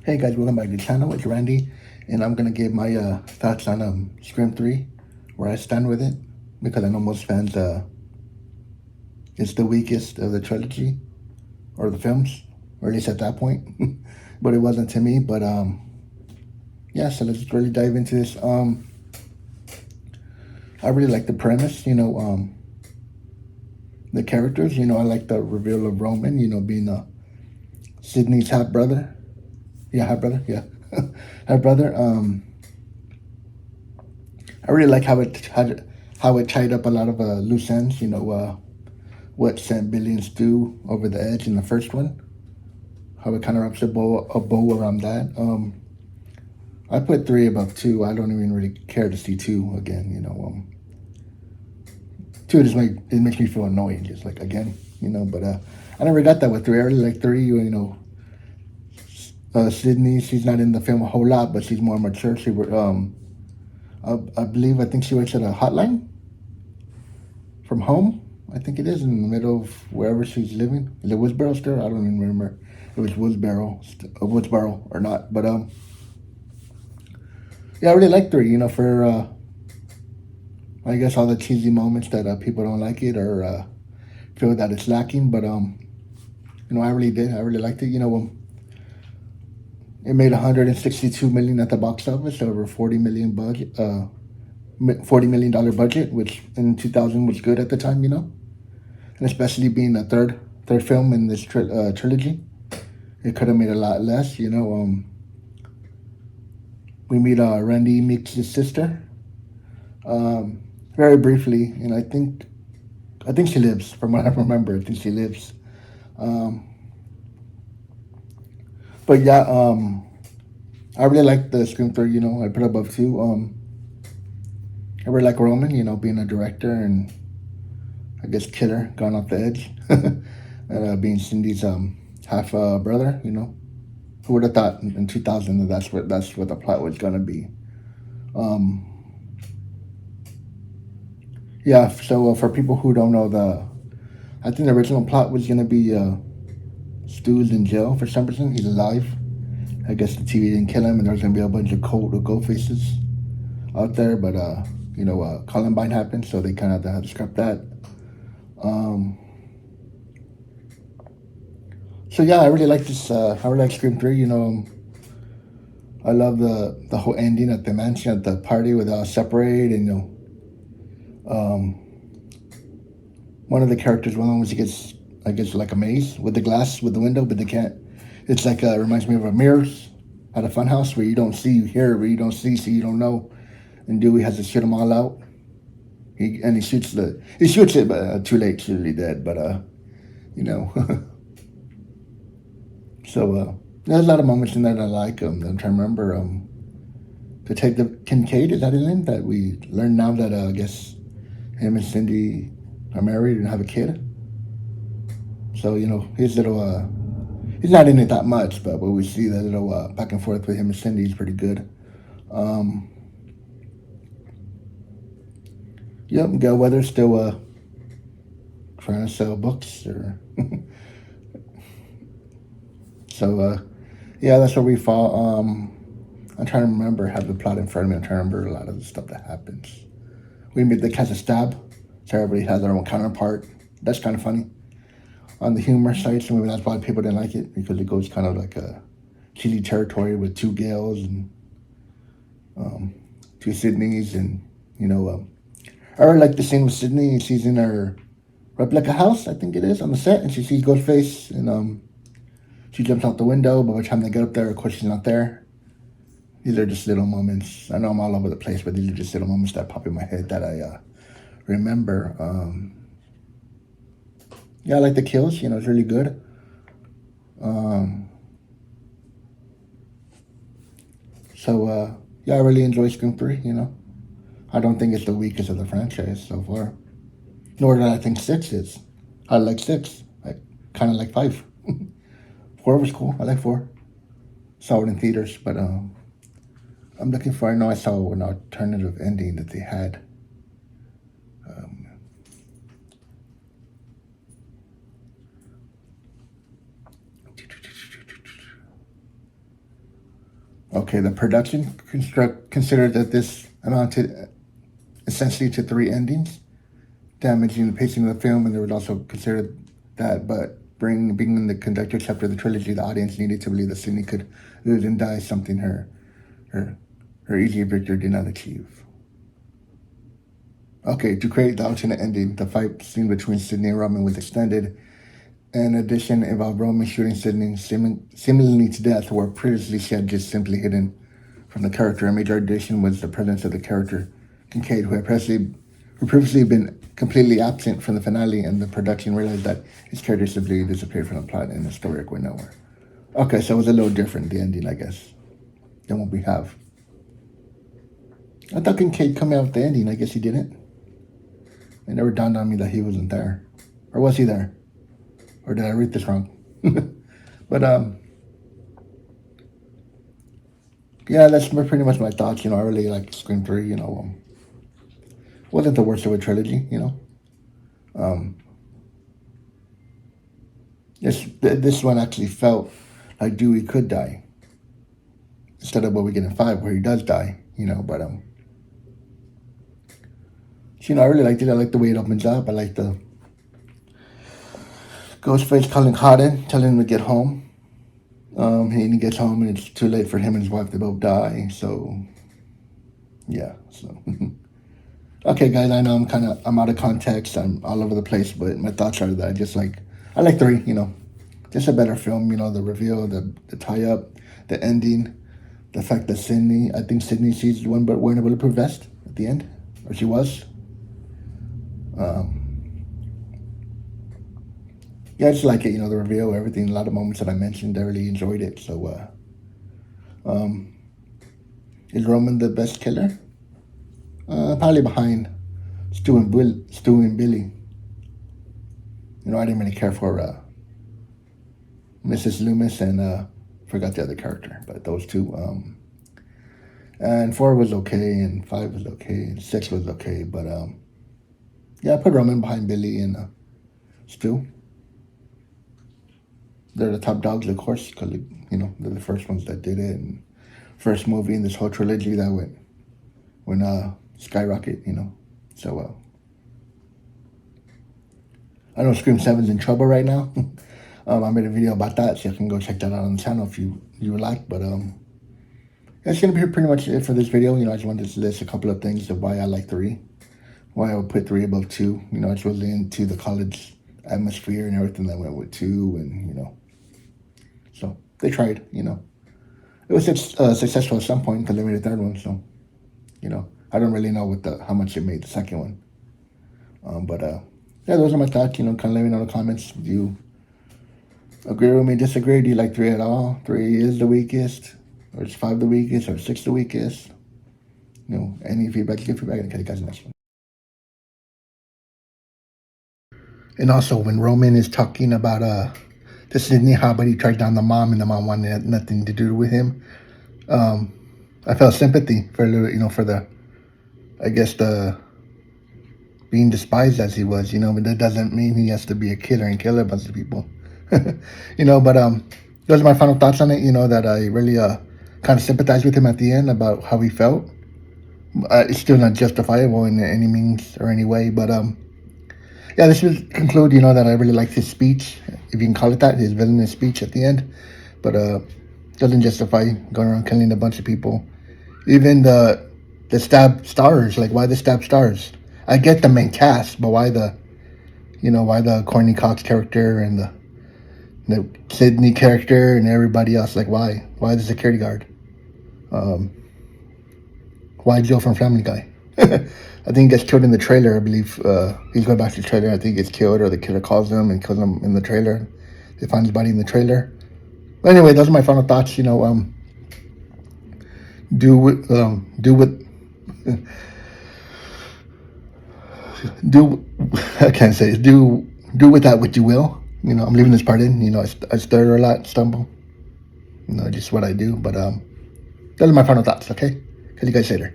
Hey guys, welcome back to the channel. It's Randy, and I'm gonna give my thoughts on Scream 3, where I stand with it, because I know most fans it's the weakest of the trilogy or the films, or at least at that point. But it wasn't to me. But yeah, so let's really dive into this. I really like the premise. The characters. I like the reveal of Roman. Being Sydney's half brother. Yeah, half brother. Yeah, half brother. I really like how it tied up a lot of loose ends. What sent Billy and Stu over the edge in the first one. How it kind of wraps a bow around that. I put three above two. I don't even really care to see two again. Two it makes me feel annoying. Just like again. But I never got that with three. I really like three. Sydney. She's not in the film a whole lot, but she's more mature. I think she works at a hotline from home. I think it is in the middle of wherever she's living. Is it Woodsboro still? I don't even remember if it's Woodsboro or not. But yeah, I really like three. For I guess all the cheesy moments that people don't like it or feel that it's lacking. But I really did. I really liked it. It made 162 million at the box office, over 40 million budget. $40 million budget, which in 2000 was good at the time. And especially being the third film in this trilogy, it could have made a lot less. We meet Randy Meeks' sister, very briefly, and I think she lives. From what I remember, I think she lives. Um, but yeah, I really like the Scream 3. I put it above two. I really like Roman. Being a director and I guess killer, gone off the edge, and being Cindy's half brother. Who would have thought in 2000 that that's what the plot was gonna be? Um, yeah. So for people who don't know, I think the original plot was gonna be Stu's in jail for some reason. He's alive. I guess the TV didn't kill him, and there's gonna be a bunch of cold or gold faces out there. But Columbine happened, so they kind of had to scrap that. Um, so yeah, I really like this. I really like Scream 3. I love the whole ending at the mansion at the party with separate and um, one of the characters, one of them was he gets, I guess, like a maze with the glass with the window, but they can't. It's like reminds me of a mirrors at a fun house where you don't see, you hear, where you don't see, so you don't know. And Dewey has to shoot them all out. He shoots it, but too late, she's really dead. But you know, so there's a lot of moments in there that I like. I'm trying to remember. Detective Kincaid, is that his name? That we learned now that I guess him and Cindy are married and have a kid. So his little he's not in it that much, but we see that little back and forth with him and Cindy is pretty good. Um, yep, Gail Weathers still trying to sell books, or so. Yeah, that's where we fall. I'm trying to remember. Have the plot in front of me. I'm trying to remember a lot of the stuff that happens. We meet the cast of Stab, so everybody has their own counterpart. That's kind of funny on the humor side. So maybe that's why people didn't like it, because it goes kind of like a cheesy territory with two Gales and um, two Sydneys, and you know. I really like the scene with Sydney. She's in her replica house, I think it is, on the set, and she sees Ghostface, and she jumps out the window. But by the time they get up there, of course, she's not there. These are just little moments. I know I'm all over the place, but these are just little moments that pop in my head that I remember. Yeah, I like the kills. It's really good. Um, so yeah, I really enjoy Scream 3. I don't think it's the weakest of the franchise so far. Nor did I think six is. I like six. I kind of like five. Four was cool. I like four. Saw it in theaters, but I'm looking for. I know I saw an alternative ending that they had. Um, Okay, the production considered that this amounted essentially to three endings, damaging the pacing of the film, and they would also consider that, but being the conductor chapter of the trilogy, the audience needed to believe that Sydney could lose and die, something her, her easy victory did not achieve. Okay, to create the alternate ending, the fight scene between Sydney and Roman was extended. In addition, involved Roman shooting Sydney seemingly to death, where previously she had just simply hidden from the character. A major addition was the presence of the character Kincaid, who had previously been completely absent from the finale, and the production realized that his character simply disappeared from the plot and the story went nowhere. Okay, so it was a little different, the ending, I guess, than what we have. I thought Kincaid coming out with the ending. I guess he didn't. It never dawned on me that he wasn't there. Or was he there? Or did I read this wrong? But yeah, that's pretty much my thoughts. I really like Scream 3. Wasn't the worst of a trilogy. This one actually felt like Dewey could die instead of what we get in 5, where he does die. But I really liked it. I like the way it opens up. I like the Ghostface calling Cotton, telling him to get home. He gets home and it's too late for him and his wife to both die. So, yeah. So, okay, guys. I know I'm out of context. I'm all over the place, but my thoughts are that I like 3. Just a better film. The reveal, the tie up, the ending, the fact that I think Sydney sees one but wearing a bulletproof vest at the end, or she was. Yeah, I just like it. The reveal, everything, a lot of moments that I mentioned. I really enjoyed it. So, is Roman the best killer? Probably behind Stu and Billy. I didn't really care for Mrs. Loomis and forgot the other character, but those two. And 4 was okay, and 5 was okay, and 6 was okay, but yeah, I put Roman behind Billy and Stu. They're the top dogs, of course, because they're the first ones that did it, and first movie in this whole trilogy that went skyrocket. So I know Scream 7's in trouble right now. I made a video about that, so you can go check that out on the channel if you would like. But that's gonna be pretty much it for this video. I just wanted to list a couple of things of why I like 3, why I would put 3 above 2. I was really into the college atmosphere and everything that went with 2, and so they tried. It was successful at some point because they made a 3rd one. So I don't really know how much it made the 2nd one. But yeah, those are my thoughts. Kind of let me know in the comments if you agree with me, disagree. Do you like 3 at all? 3 is the weakest, or is 5 the weakest, or 6 the weakest? Any feedback, give feedback, and catch you guys next one. And also, when Roman is talking about the Sydney but he tracked down the mom, and the mom wanted nothing to do with him. I felt sympathy for for the, I guess, the being despised as he was, but that doesn't mean he has to be a killer and kill a bunch of people. But those are my final thoughts on it. That I really kind of sympathized with him at the end about how he felt. It's still not justifiable in any means or any way, but yeah, this would conclude, that I really liked his speech, if you can call it that, his villainous speech at the end. But doesn't justify going around killing a bunch of people. Even the stab stars, like why the stab stars? I get the main cast, but why the Courtney Cox character and the Sydney character and everybody else? Like why? Why the security guard? Why Joe from Family Guy? I think he gets killed in the trailer. I believe he's going back to the trailer. I think he gets killed, or the killer calls him and kills him in the trailer. They find his body in the trailer. But anyway, those are my final thoughts. I can't say it. Do with that what you will. I'm leaving this part in. I stutter a lot, stumble. Just what I do. But those are my final thoughts. Okay, catch you guys later.